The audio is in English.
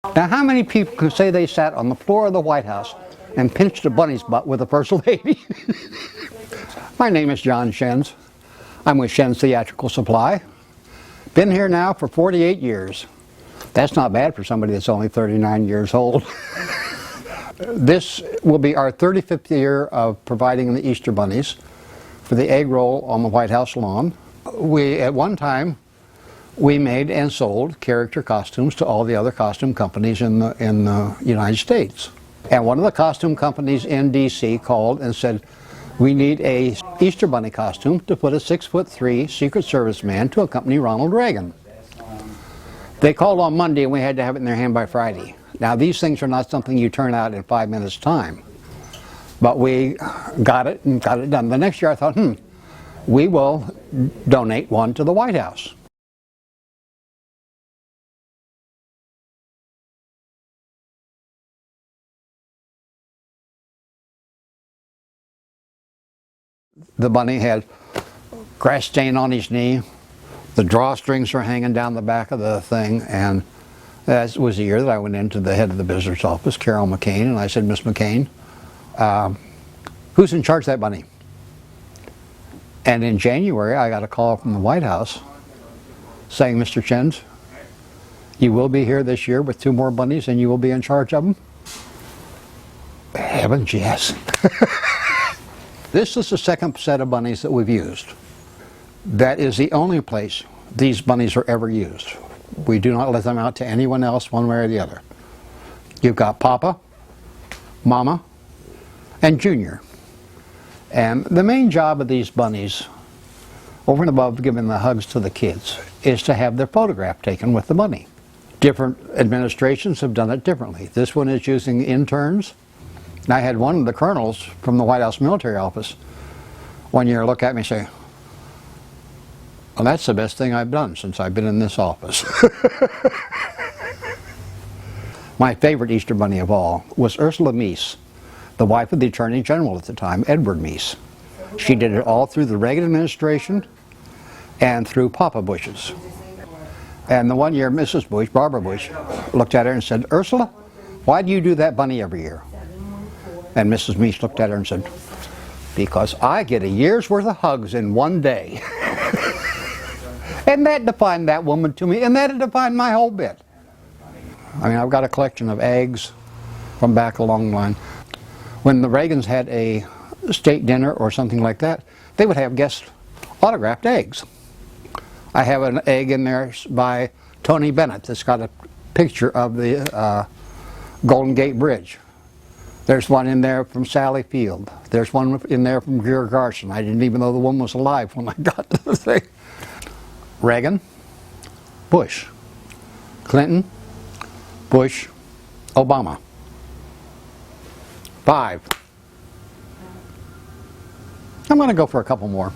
Now, how many people can say they sat on the floor of the White House and pinched a bunny's butt with a First Lady? My name is John Schenz. I'm with Schenz Theatrical Supply. Been here now for 48 years. That's not bad for somebody that's only 39 years old. This will be our 35th year of providing the Easter bunnies for the egg roll on the White House lawn. At one time, we made and sold character costumes to all the other costume companies in the United States. And one of the costume companies in DC called and said, we need a Easter bunny costume to put a 6'3" Secret Service man to accompany Ronald Reagan. They called on Monday and we had to have it in their hand by Friday. Now these things are not something you turn out in 5 minutes time. But we got it and got it done. The next year I thought, we will donate one to the White House. The bunny had grass stain on his knee. The drawstrings are hanging down the back of the thing, and that was the year that I went into the head of the visitor's office, Carol McCain, and I said, Miss McCain, who's in charge of that bunny? And in January, I got a call from the White House saying, Mr. Schenz, you will be here this year with 2 more bunnies and you will be in charge of them? Heavens, yes. This is the second set of bunnies that we've used. That is the only place these bunnies are ever used. We do not let them out to anyone else one way or the other. You've got Papa, Mama, and Junior. And the main job of these bunnies, over and above giving the hugs to the kids, is to have their photograph taken with the bunny. Different administrations have done it differently. This one is using interns. And I had one of the colonels from the White House military office one year look at me and say, well, that's the best thing I've done since I've been in this office. My favorite Easter bunny of all was Ursula Meese, the wife of the Attorney General at the time, Edward Meese. She did it all through the Reagan administration and through Papa Bush's. And the one year Mrs. Bush, Barbara Bush, looked at her and said, Ursula, why do you do that bunny every year? And Mrs. Meese looked at her and said, because I get a year's worth of hugs in one day. And that defined that woman to me, and that defined my whole bit. I mean, I've got a collection of eggs from back along the line. When the Reagans had a state dinner or something like that, they would have guest autographed eggs. I have an egg in there by Tony Bennett that's got a picture of the Golden Gate Bridge. There's one in there from Sally Field. There's one in there from Greer Garson. I didn't even know the woman was alive when I got to the thing. Reagan, Bush, Clinton, Bush, Obama. 5. I'm going to go for a couple more.